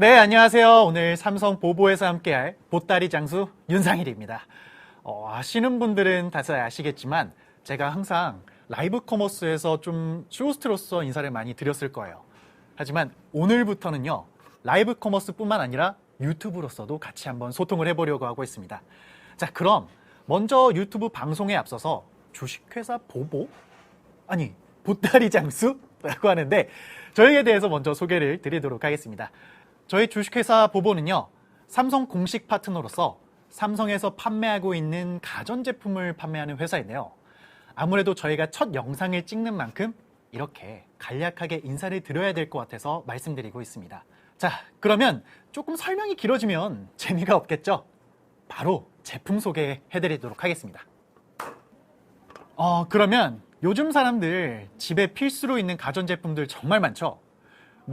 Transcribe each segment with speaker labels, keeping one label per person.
Speaker 1: 네, 안녕하세요. 오늘 삼성 보보에서 함께할 보따리 장수 윤상일입니다. 아시는 분들은 다들 아시겠지만 제가 항상 라이브 커머스에서 좀 쇼호스트로서 인사를 많이 드렸을 거예요. 하지만 오늘부터는요, 라이브 커머스뿐만 아니라 유튜브로서도 같이 한번 소통을 해보려고 하고 있습니다. 자, 그럼 먼저 유튜브 방송에 앞서서 주식회사 보보? 아니, 보따리 장수라고 하는데 저희에 대해서 먼저 소개를 드리도록 하겠습니다. 저희 주식회사 보보는요, 삼성 공식 파트너로서 삼성에서 판매하고 있는 가전제품을 판매하는 회사인데요. 아무래도 저희가 첫 영상을 찍는 만큼 이렇게 간략하게 인사를 드려야 될 것 같아서 말씀드리고 있습니다. 자, 그러면 조금 설명이 길어지면 재미가 없겠죠? 바로 제품 소개해드리도록 하겠습니다. 그러면 요즘 사람들 집에 필수로 있는 가전제품들 정말 많죠?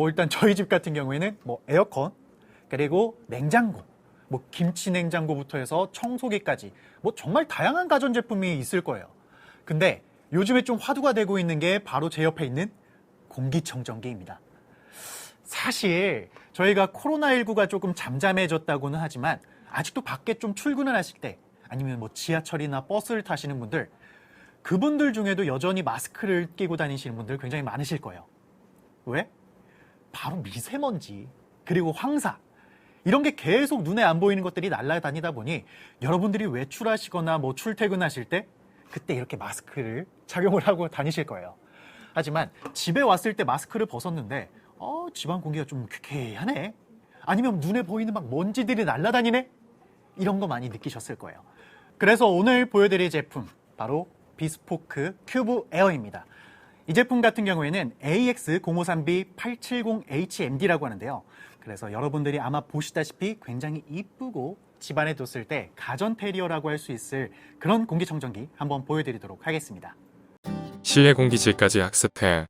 Speaker 1: 일단 저희 집 같은 경우에는 에어컨, 그리고 냉장고, 김치 냉장고부터 해서 청소기까지 정말 다양한 가전제품이 있을 거예요. 근데 요즘에 좀 화두가 되고 있는 게 바로 제 옆에 있는 공기청정기입니다. 사실 저희가 코로나19가 조금 잠잠해졌다고는 하지만 아직도 밖에 좀 출근을 하실 때 아니면 지하철이나 버스를 타시는 분들, 그분들 중에도 여전히 마스크를 끼고 다니시는 분들 굉장히 많으실 거예요. 왜? 바로 미세먼지, 그리고 황사, 이런 게 계속 눈에 안 보이는 것들이 날아다니다 보니 여러분들이 외출하시거나 출퇴근하실 때 그때 이렇게 마스크를 착용을 하고 다니실 거예요. 하지만 집에 왔을 때 마스크를 벗었는데 집안 공기가 좀 쾌쾌하네, 아니면 눈에 보이는 먼지들이 날아다니네, 이런 거 많이 느끼셨을 거예요. 그래서 오늘 보여드릴 제품 바로 비스포크 큐브 에어입니다. 이 제품 같은 경우에는 AX053B870HMD라고 하는데요. 그래서 여러분들이 아마 보시다시피 굉장히 이쁘고 집안에 뒀을 때 가전 테리어라고 할 수 있을 그런 공기청정기 한번 보여드리도록 하겠습니다.
Speaker 2: 실내 공기질까지 학습해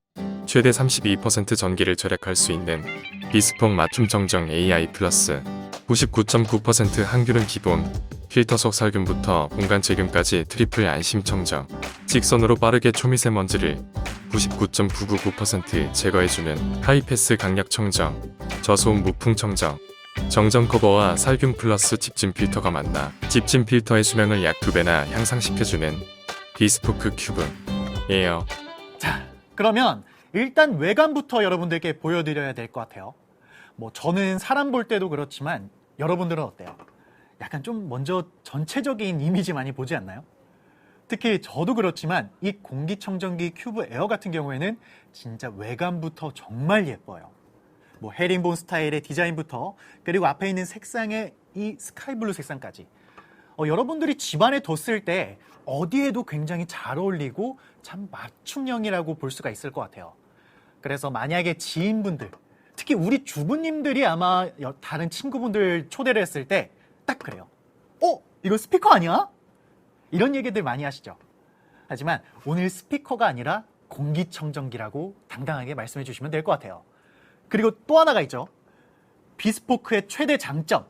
Speaker 2: 최대 32% 전기를 절약할 수 있는 비스폭 맞춤 정정 AI 플러스 99.9% 항균은 기본, 필터 속 살균부터 공간 제균까지 트리플 안심 청정, 직선으로 빠르게 초미세먼지를 99.999% 제거해주는 하이패스 강력 청정, 저소음 무풍 청정, 정전 커버와 살균 플러스 집진 필터가 만나 집진 필터의 수명을 약 2배나 향상시켜주는 비스포크 큐브 에어.
Speaker 1: 자, 그러면 일단 외관부터 여러분들께 보여드려야 될 것 같아요. 저는 사람 볼 때도 그렇지만 여러분들은 어때요? 약간 좀 먼저 전체적인 이미지 많이 보지 않나요? 특히 저도 그렇지만 이 공기청정기 큐브 에어 같은 경우에는 진짜 외관부터 정말 예뻐요. 헤링본 스타일의 디자인부터, 그리고 앞에 있는 색상의 이 스카이블루 색상까지 여러분들이 집안에 뒀을 때 어디에도 굉장히 잘 어울리고 참 맞춤형이라고 볼 수가 있을 것 같아요. 그래서 만약에 지인분들, 특히 우리 주부님들이 아마 다른 친구분들 초대를 했을 때 딱 그래요. 이거 스피커 아니야? 이런 얘기들 많이 하시죠. 하지만 오늘 스피커가 아니라 공기청정기라고 당당하게 말씀해 주시면 될 것 같아요. 그리고 또 하나가 있죠. 비스포크의 최대 장점,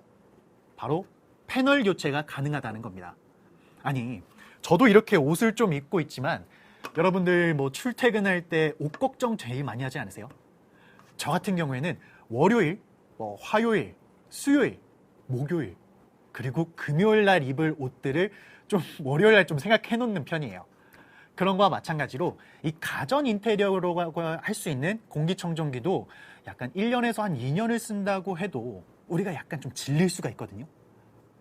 Speaker 1: 바로 패널 교체가 가능하다는 겁니다. 아니, 저도 이렇게 옷을 좀 입고 있지만 여러분들 출퇴근할 때 옷 걱정 제일 많이 하지 않으세요? 저 같은 경우에는 월요일, 화요일, 수요일, 목요일, 그리고 금요일 날 입을 옷들을 좀 월요일 날 좀 생각해 놓는 편이에요. 그런 거와 마찬가지로 이 가전 인테리어라고 할 수 있는 공기청정기도 약간 1년에서 한 2년을 쓴다고 해도 우리가 약간 좀 질릴 수가 있거든요.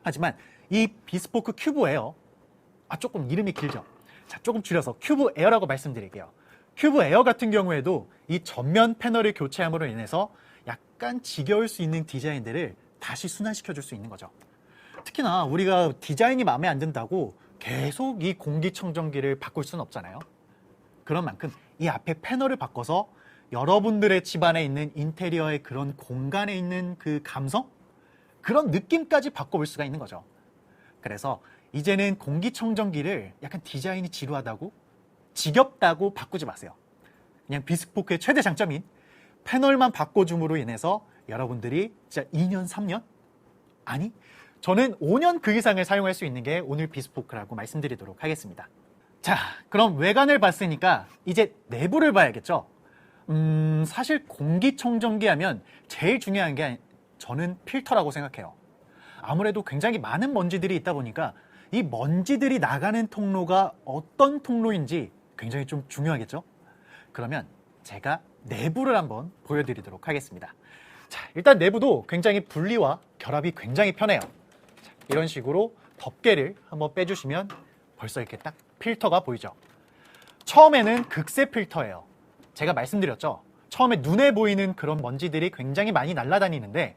Speaker 1: 하지만 이 비스포크 큐브 에어, 조금 이름이 길죠? 자, 조금 줄여서 큐브 에어라고 말씀드릴게요. 큐브 에어 같은 경우에도 이 전면 패널을 교체함으로 인해서 약간 지겨울 수 있는 디자인들을 다시 순환시켜 줄 수 있는 거죠. 특히나 우리가 디자인이 마음에 안 든다고 계속 이 공기청정기를 바꿀 수는 없잖아요. 그런 만큼 이 앞에 패널을 바꿔서 여러분들의 집안에 있는 인테리어의 그런 공간에 있는 그 감성? 그런 느낌까지 바꿔볼 수가 있는 거죠. 그래서 이제는 공기청정기를 약간 디자인이 지루하다고, 지겹다고 바꾸지 마세요. 그냥 비스포크의 최대 장점인 패널만 바꿔줌으로 인해서 여러분들이 진짜 2년, 3년? 아니, 저는 5년 그 이상을 사용할 수 있는 게 오늘 비스포크라고 말씀드리도록 하겠습니다. 자, 그럼 외관을 봤으니까 이제 내부를 봐야겠죠? 사실 공기청정기 하면 제일 중요한 게 저는 필터라고 생각해요. 아무래도 굉장히 많은 먼지들이 있다 보니까 이 먼지들이 나가는 통로가 어떤 통로인지 굉장히 좀 중요하겠죠? 그러면 제가 내부를 한번 보여드리도록 하겠습니다. 자, 일단 내부도 굉장히 분리와 결합이 굉장히 편해요. 자, 이런 식으로 덮개를 한번 빼주시면 벌써 이렇게 딱 필터가 보이죠? 처음에는 극세 필터예요. 제가 말씀드렸죠? 처음에 눈에 보이는 그런 먼지들이 굉장히 많이 날아다니는데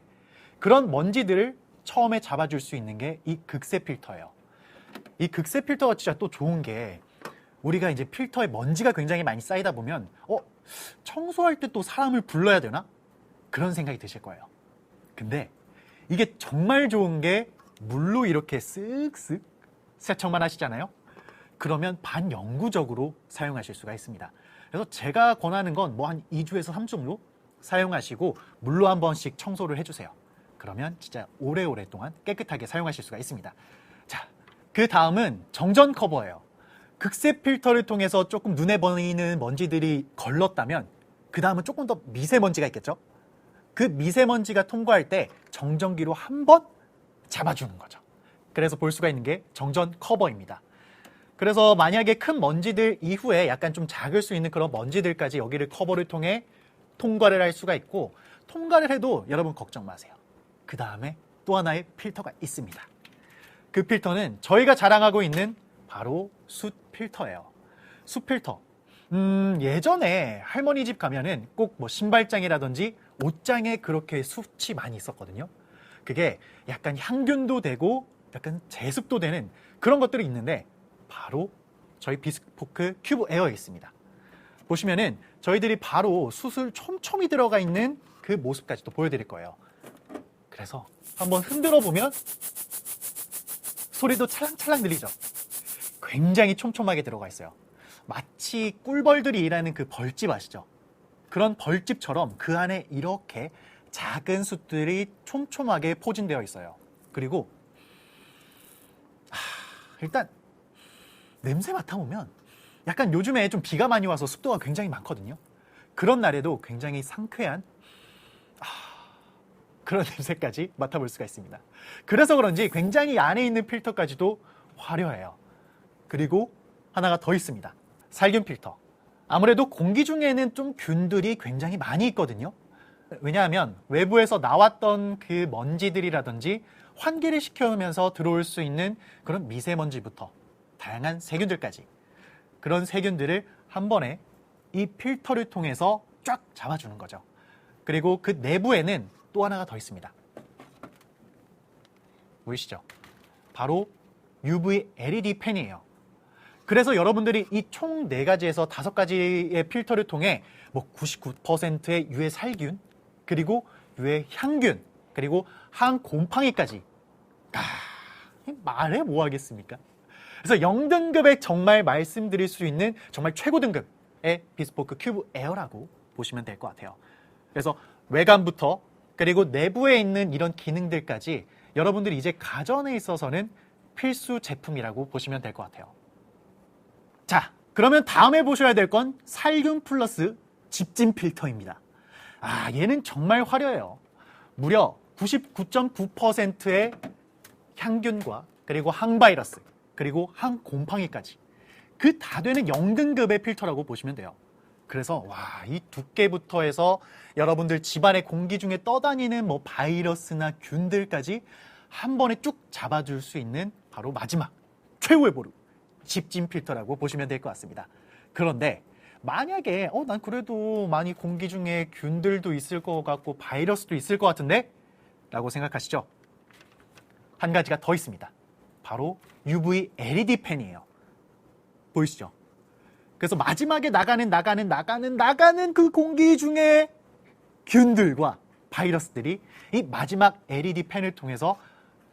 Speaker 1: 그런 먼지들을 처음에 잡아줄 수 있는 게 이 극세 필터예요. 이 극세 필터가 진짜 또 좋은 게 우리가 이제 필터에 먼지가 굉장히 많이 쌓이다 보면 청소할 때 또 사람을 불러야 되나? 그런 생각이 드실 거예요. 근데 이게 정말 좋은 게 물로 이렇게 쓱쓱 세척만 하시잖아요. 그러면 반영구적으로 사용하실 수가 있습니다. 그래서 제가 권하는 건 뭐 한 2주에서 3주 정도 사용하시고 물로 한 번씩 청소를 해주세요. 그러면 진짜 오래오래 동안 깨끗하게 사용하실 수가 있습니다. 자, 그 다음은 정전 커버예요. 극세 필터를 통해서 조금 눈에 보이는 먼지들이 걸렀다면 그 다음은 조금 더 미세먼지가 있겠죠? 그 미세먼지가 통과할 때 정전기로 한 번 잡아주는 거죠. 그래서 볼 수가 있는 게 정전 커버입니다. 그래서 만약에 큰 먼지들 이후에 약간 좀 작을 수 있는 그런 먼지들까지 여기를 커버를 통해 통과를 할 수가 있고 통과를 해도 여러분 걱정 마세요. 그 다음에 또 하나의 필터가 있습니다. 그 필터는 저희가 자랑하고 있는 바로 숯 필터예요. 숯 필터. 예전에 할머니 집 가면은 꼭 뭐 신발장이라든지 옷장에 그렇게 숯이 많이 있었거든요. 그게 약간 향균도 되고 약간 제습도 되는 그런 것들이 있는데 바로 저희 비스포크 큐브 에어에 있습니다. 보시면은 저희들이 바로 숯을 촘촘히 들어가 있는 그 모습까지도 보여드릴 거예요. 그래서 한번 흔들어 보면 소리도 찰랑찰랑 들리죠? 굉장히 촘촘하게 들어가 있어요. 마치 꿀벌들이 일하는 그 벌집 아시죠? 그런 벌집처럼 그 안에 이렇게 작은 숯들이 촘촘하게 포진되어 있어요. 그리고 일단 냄새 맡아보면 약간 요즘에 좀 비가 많이 와서 습도가 굉장히 많거든요. 그런 날에도 굉장히 상쾌한 그런 냄새까지 맡아볼 수가 있습니다. 그래서 그런지 굉장히 안에 있는 필터까지도 화려해요. 그리고 하나가 더 있습니다. 살균 필터. 아무래도 공기 중에는 좀 균들이 굉장히 많이 있거든요. 왜냐하면 외부에서 나왔던 그 먼지들이라든지 환기를 시켜오면서 들어올 수 있는 그런 미세먼지부터 다양한 세균들까지 그런 세균들을 한 번에 이 필터를 통해서 쫙 잡아주는 거죠. 그리고 그 내부에는 또 하나가 더 있습니다. 보이시죠? 바로 UV LED 팬이에요. 그래서 여러분들이 이 총 4가지에서 5가지의 필터를 통해 뭐 99%의 유해 살균, 그리고 유해 향균, 그리고 항곰팡이까지 말해 뭐 하겠습니까? 그래서 0등급의 정말 말씀드릴 수 있는 정말 최고 등급의 비스포크 큐브 에어라고 보시면 될 것 같아요. 그래서 외관부터 그리고 내부에 있는 이런 기능들까지 여러분들이 이제 가전에 있어서는 필수 제품이라고 보시면 될 것 같아요. 자, 그러면 다음에 보셔야 될 건 살균 플러스 집진 필터입니다. 얘는 정말 화려해요. 무려 99.9%의 향균과 그리고 항바이러스 그리고 항곰팡이까지 그 다 되는 0등급의 필터라고 보시면 돼요. 그래서 이 두께부터 해서 여러분들 집안의 공기 중에 떠다니는 뭐 바이러스나 균들까지 한 번에 쭉 잡아줄 수 있는 바로 마지막 최후의 보루 집진 필터라고 보시면 될 것 같습니다. 그런데 만약에 난 그래도 많이 공기 중에 균들도 있을 것 같고 바이러스도 있을 것 같은데? 라고 생각하시죠? 한 가지가 더 있습니다. 바로 UV LED 팬이에요. 보이시죠? 그래서 마지막에 나가는 그 공기 중에 균들과 바이러스들이 이 마지막 LED 팬을 통해서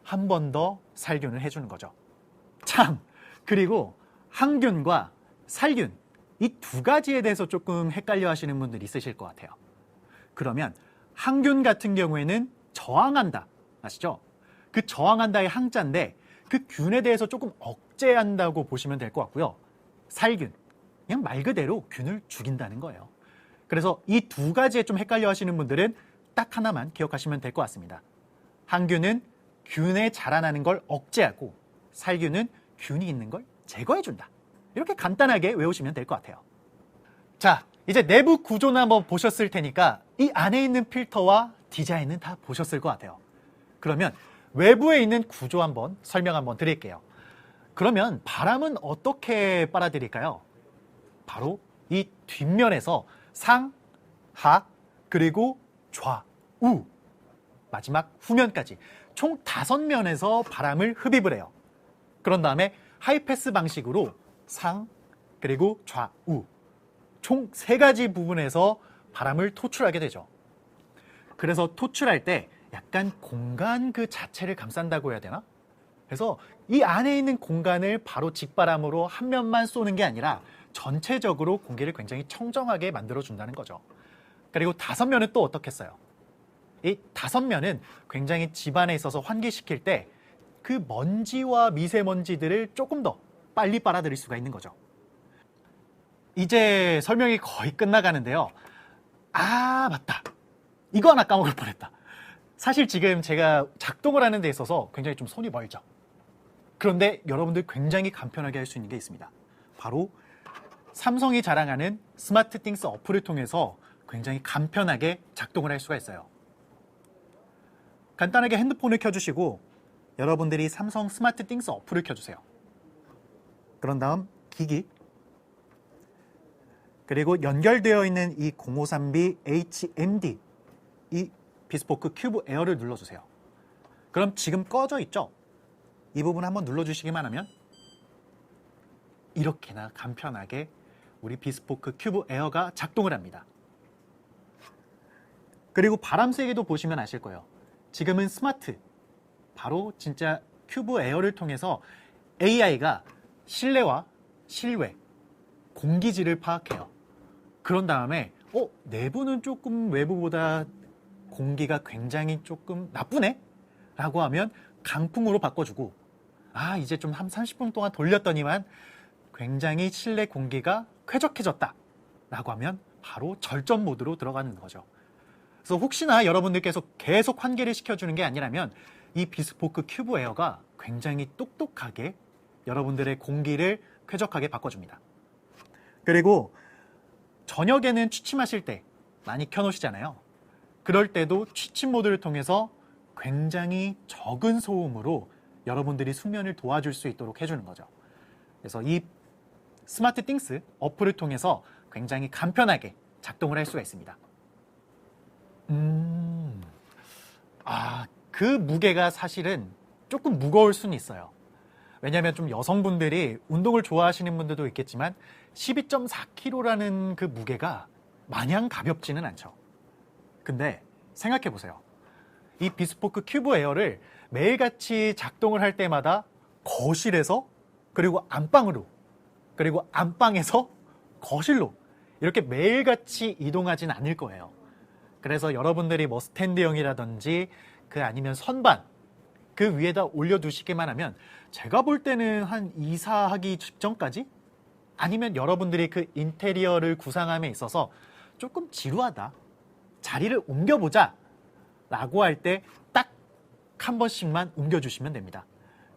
Speaker 1: 한 번 더 살균을 해주는 거죠. 참! 그리고 항균과 살균 이 2가지에 대해서 조금 헷갈려 하시는 분들이 있으실 것 같아요. 그러면 항균 같은 경우에는 저항한다. 아시죠? 그 저항한다의 항자인데 그 균에 대해서 조금 억제한다고 보시면 될 것 같고요. 살균, 그냥 말 그대로 균을 죽인다는 거예요. 그래서 이 2가지에 좀 헷갈려 하시는 분들은 딱 하나만 기억하시면 될 것 같습니다. 항균은 균에 자라나는 걸 억제하고 살균은 균이 있는 걸 제거해준다. 이렇게 간단하게 외우시면 될 것 같아요. 자, 이제 내부 구조나 한번 보셨을 테니까 이 안에 있는 필터와 디자인은 다 보셨을 것 같아요. 그러면 외부에 있는 구조 한번 설명 한번 드릴게요. 그러면 바람은 어떻게 빨아들일까요? 바로 이 뒷면에서 상, 하, 그리고 좌, 우, 마지막 후면까지 총 5면에서 바람을 흡입을 해요. 그런 다음에 하이패스 방식으로 상, 그리고 좌, 우, 총 3가지 부분에서 바람을 토출하게 되죠. 그래서 토출할 때 약간 공간 그 자체를 감싼다고 해야 되나? 그래서 이 안에 있는 공간을 바로 직바람으로 한 면만 쏘는 게 아니라 전체적으로 공기를 굉장히 청정하게 만들어준다는 거죠. 그리고 5면은 또 어떻겠어요? 이 5면은 굉장히 집안에 있어서 환기시킬 때 그 먼지와 미세먼지들을 조금 더 빨리 빨아들일 수가 있는 거죠. 이제 설명이 거의 끝나가는데요. 아, 맞다. 이거 하나 까먹을 뻔했다. 사실 지금 제가 작동을 하는 데 있어서 굉장히 좀 손이 멀죠. 그런데 여러분들 굉장히 간편하게 할 수 있는 게 있습니다. 바로 삼성이 자랑하는 스마트띵스 어플을 통해서 굉장히 간편하게 작동을 할 수가 있어요. 간단하게 핸드폰을 켜주시고 여러분들이 삼성 스마트띵스 어플을 켜주세요. 그런 다음 기기, 그리고 연결되어 있는 이 053B HMD 이 비스포크 큐브 에어를 눌러주세요. 그럼 지금 꺼져 있죠? 이 부분 한번 눌러주시기만 하면 이렇게나 간편하게 우리 비스포크 큐브 에어가 작동을 합니다. 그리고 바람 세기도 보시면 아실 거예요. 지금은 스마트, 바로 진짜 큐브 에어를 통해서 AI가 실내와 실외, 공기질을 파악해요. 그런 다음에 내부는 조금 외부보다 공기가 굉장히 조금 나쁘네? 라고 하면 강풍으로 바꿔주고 이제 좀 한 30분 동안 돌렸더니만 굉장히 실내 공기가 쾌적해졌다 라고 하면 바로 절전 모드로 들어가는 거죠. 그래서 혹시나 여러분들께서 계속 환기를 시켜주는 게 아니라면 이 비스포크 큐브 에어가 굉장히 똑똑하게 여러분들의 공기를 쾌적하게 바꿔줍니다. 그리고 저녁에는 취침하실 때 많이 켜놓으시잖아요. 그럴 때도 취침 모드를 통해서 굉장히 적은 소음으로 여러분들이 숙면을 도와줄 수 있도록 해주는 거죠. 그래서 이 스마트 띵스 어플을 통해서 굉장히 간편하게 작동을 할 수가 있습니다. 그 무게가 사실은 조금 무거울 수는 있어요. 왜냐하면 좀 여성분들이 운동을 좋아하시는 분들도 있겠지만 12.4kg라는 그 무게가 마냥 가볍지는 않죠. 근데 생각해 보세요. 이 비스포크 큐브 에어를 매일같이 작동을 할 때마다 거실에서 그리고 안방으로 그리고 안방에서 거실로 이렇게 매일같이 이동하진 않을 거예요. 그래서 여러분들이 뭐 스탠드형이라든지 그 아니면 선반 그 위에다 올려두시기만 하면 제가 볼 때는 한 이사하기 직전까지 아니면 여러분들이 그 인테리어를 구상함에 있어서 조금 지루하다, 자리를 옮겨보자 라고 할 때 딱 한 번씩만 옮겨주시면 됩니다.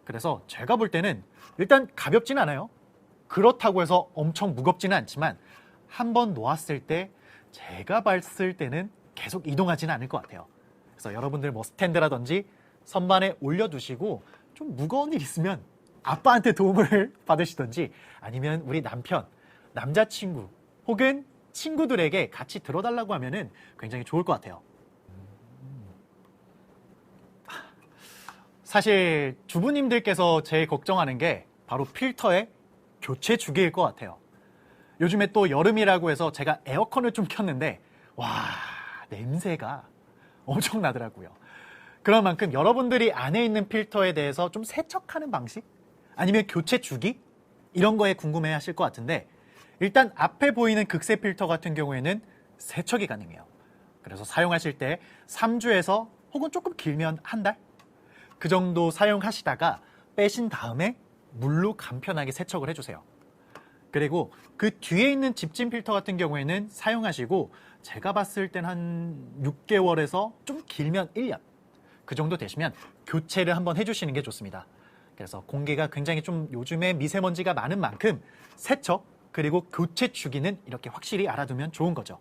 Speaker 1: 그래서 제가 볼 때는 일단 가볍진 않아요. 그렇다고 해서 엄청 무겁지는 않지만 한 번 놓았을 때 제가 봤을 때는 계속 이동하지는 않을 것 같아요. 그래서 여러분들 뭐 스탠드라든지 선반에 올려두시고 좀 무거운 일 있으면 아빠한테 도움을 받으시든지 아니면 우리 남편, 남자친구 혹은 친구들에게 같이 들어달라고 하면은 굉장히 좋을 것 같아요. 사실 주부님들께서 제일 걱정하는 게 바로 필터의 교체 주기일 것 같아요. 요즘에 또 여름이라고 해서 제가 에어컨을 좀 켰는데 냄새가 엄청 나더라고요. 그런 만큼 여러분들이 안에 있는 필터에 대해서 좀 세척하는 방식? 아니면 교체 주기? 이런 거에 궁금해 하실 것 같은데 일단 앞에 보이는 극세 필터 같은 경우에는 세척이 가능해요. 그래서 사용하실 때 3주에서 혹은 조금 길면 한 달? 그 정도 사용하시다가 빼신 다음에 물로 간편하게 세척을 해주세요. 그리고 그 뒤에 있는 집진 필터 같은 경우에는 사용하시고 제가 봤을 땐 한 6개월에서 좀 길면 1년 그 정도 되시면 교체를 한번 해주시는 게 좋습니다. 그래서 공기가 굉장히 좀 요즘에 미세먼지가 많은 만큼 세척 그리고 교체 주기는 이렇게 확실히 알아두면 좋은 거죠.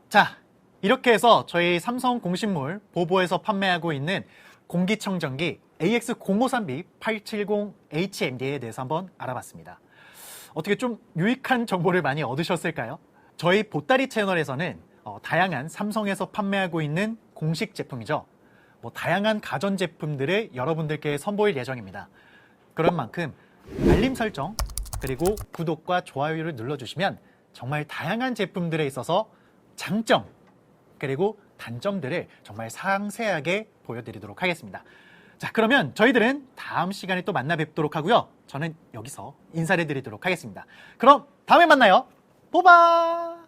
Speaker 1: 자, 이렇게 해서 저희 삼성 공식몰 보보에서 판매하고 있는 공기청정기 AX053B 870HMD에 대해서 한번 알아봤습니다. 어떻게 좀 유익한 정보를 많이 얻으셨을까요? 저희 보따리 채널에서는 다양한 삼성에서 판매하고 있는 공식 제품이죠. 다양한 가전 제품들을 여러분들께 선보일 예정입니다. 그런 만큼 알림 설정 그리고 구독과 좋아요를 눌러주시면 정말 다양한 제품들에 있어서 장점 그리고 단점들을 정말 상세하게 보여드리도록 하겠습니다. 자, 그러면 저희들은 다음 시간에 또 만나 뵙도록 하고요. 저는 여기서 인사를 드리도록 하겠습니다. 그럼 다음에 만나요. 뽀바!